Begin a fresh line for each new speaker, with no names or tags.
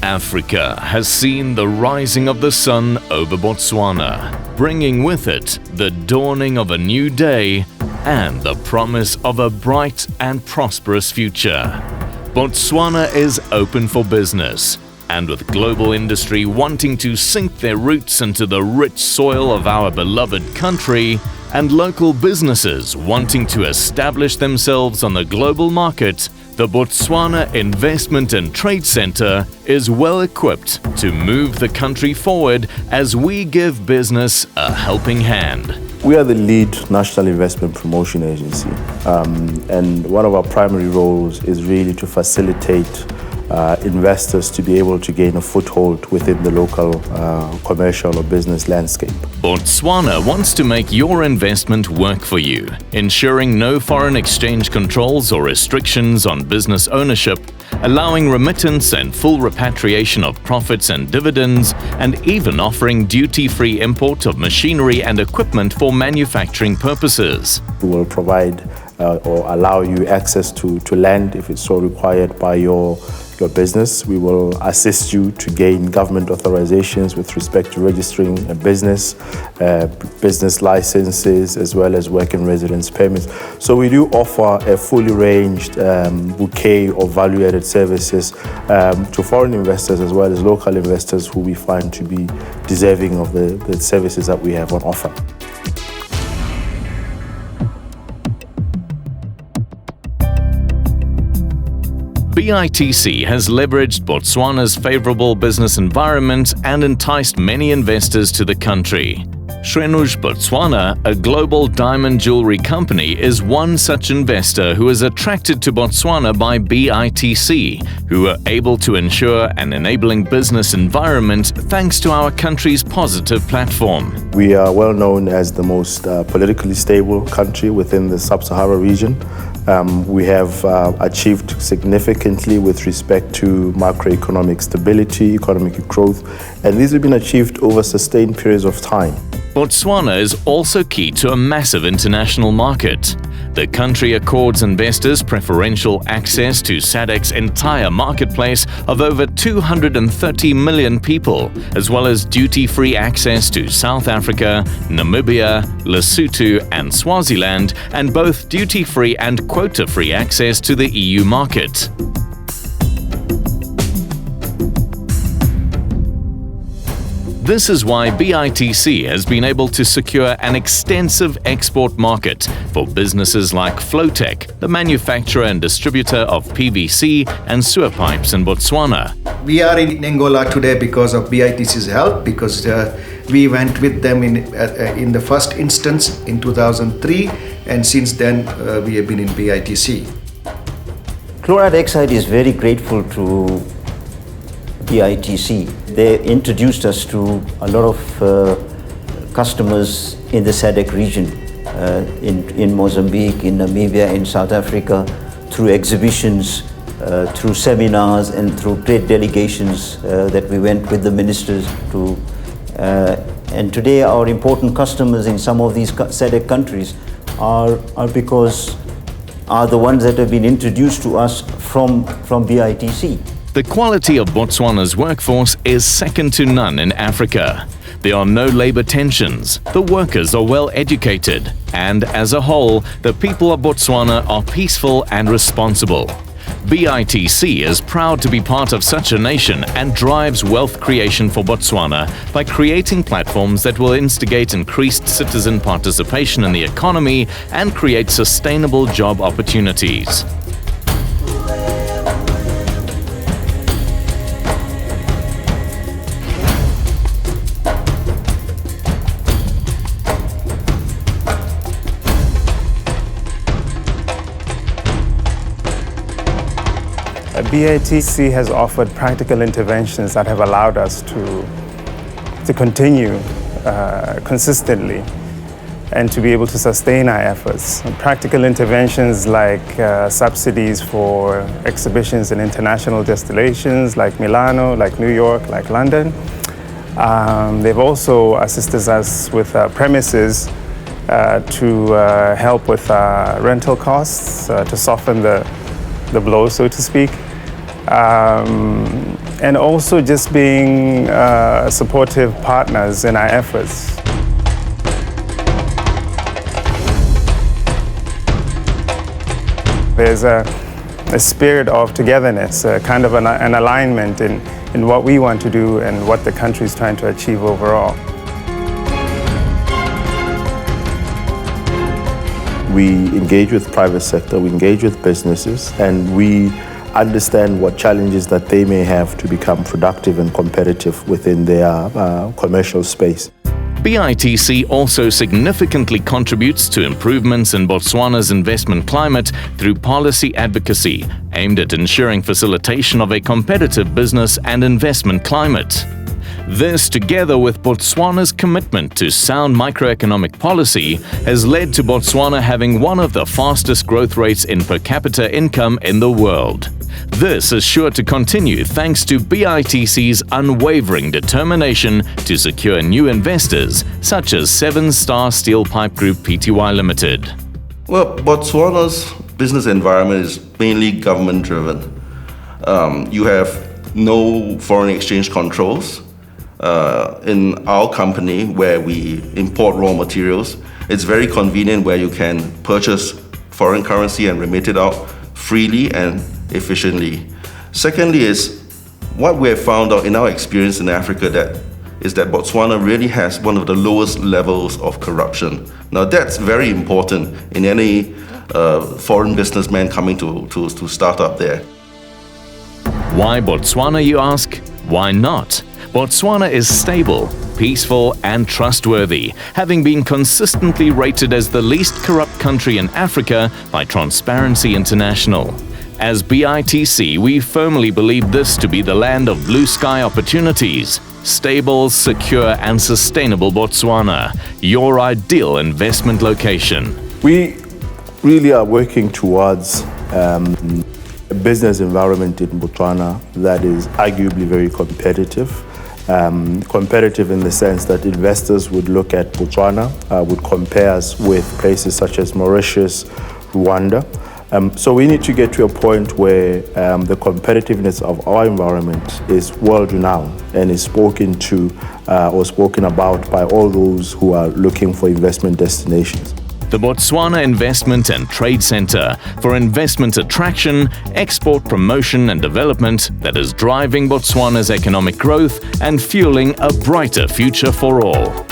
Africa has seen the rising of the sun over Botswana, bringing with it the dawning of a new day and the promise of a bright and prosperous future. Botswana is open for business, and with global industry wanting to sink their roots into the rich soil of our beloved country, and local businesses wanting to establish themselves on the global market, the Botswana Investment and Trade Center is well equipped to move the country forward as we give business a helping hand.
We are the lead national investment promotion agency, and one of our primary roles is really to facilitate investors to be able to gain a foothold within the local commercial or business landscape.
Botswana wants to make your investment work for you, ensuring no foreign exchange controls or restrictions on business ownership, allowing remittance and full repatriation of profits and dividends, and even offering duty-free import of machinery and equipment for manufacturing purposes.
We will provide or allow you access to land if it's so required by your business. We will assist you to gain government authorizations with respect to registering a business, business licenses, as well as work and residence permits. So we do offer a fully ranged bouquet of value-added services to foreign investors as well as local investors who we find to be deserving of the services that we have on offer.
BITC has leveraged Botswana's favorable business environment and enticed many investors to the country. Shrenuj Botswana, a global diamond jewelry company, is one such investor who is attracted to Botswana by BITC, who are able to ensure an enabling business environment thanks to our country's positive platform.
We are well known as the most politically stable country within the Sub-Sahara region. We have achieved significantly with respect to macroeconomic stability, economic growth, and these have been achieved over sustained periods of time.
Botswana is also key to a massive international market. The country accords investors preferential access to SADC's entire marketplace of over 230 million people, as well as duty-free access to South Africa, Namibia, Lesotho and Swaziland, and both duty-free and quota-free access to the EU market. This is why BITC has been able to secure an extensive export market for businesses like Flowtech, the manufacturer and distributor of PVC and sewer pipes in Botswana.
We are in Angola today because of BITC's help, because we went with them in the first instance in 2003, and since then we have been in BITC.
Chloride Exide is very grateful to BITC. They introduced us to a lot of customers in the SADC region, in Mozambique, in Namibia, in South Africa, through exhibitions, through seminars and through trade delegations that we went with the ministers to. And today our important customers in some of these SADC countries are the ones that have been introduced to us from BITC.
The quality of Botswana's workforce is second to none in Africa. There are no labor tensions, the workers are well educated, and as a whole, the people of Botswana are peaceful and responsible. BITC is proud to be part of such a nation and drives wealth creation for Botswana by creating platforms that will instigate increased citizen participation in the economy and create sustainable job opportunities.
BITC has offered practical interventions that have allowed us to continue consistently and to be able to sustain our efforts. Practical interventions like subsidies for exhibitions in international destinations like Milano, like New York, like London. They've also assisted us with premises to help with rental costs, to soften the blow, so to speak. and also just being supportive partners in our efforts. There's a spirit of togetherness, kind of an alignment in what we want to do and what the country is trying to achieve overall.
We engage with private sector, we engage with businesses, and we understand what challenges that they may have to become productive and competitive within their commercial space.
BITC also significantly contributes to improvements in Botswana's investment climate through policy advocacy aimed at ensuring facilitation of a competitive business and investment climate. This, together with Botswana's commitment to sound microeconomic policy, has led to Botswana having one of the fastest growth rates in per capita income in the world. This is sure to continue thanks to BITC's unwavering determination to secure new investors, such as Seven Star Steel Pipe Group Pty Limited.
Well, Botswana's business environment is mainly government-driven. You have no foreign exchange controls. In our company, where we import raw materials, it's very convenient where you can purchase foreign currency and remit it out freely and efficiently. Secondly is what we have found out in our experience in Africa that Botswana really has one of the lowest levels of corruption. Now that's very important in any foreign businessman coming to start up there.
Why Botswana, you ask? Why not? Botswana is stable, peaceful and trustworthy, having been consistently rated as the least corrupt country in Africa by Transparency International. As BITC, we firmly believe this to be the land of blue sky opportunities. Stable, secure and sustainable Botswana, your ideal investment location.
We really are working towards a business environment in Botswana that is arguably very competitive. Competitive in the sense that investors would look at Botswana, would compare us with places such as Mauritius, Rwanda. So we need to get to a point where the competitiveness of our environment is world-renowned and is spoken to or spoken about by all those who are looking for investment destinations.
The Botswana Investment and Trade Centre for investment attraction, export promotion and development that is driving Botswana's economic growth and fueling a brighter future for all.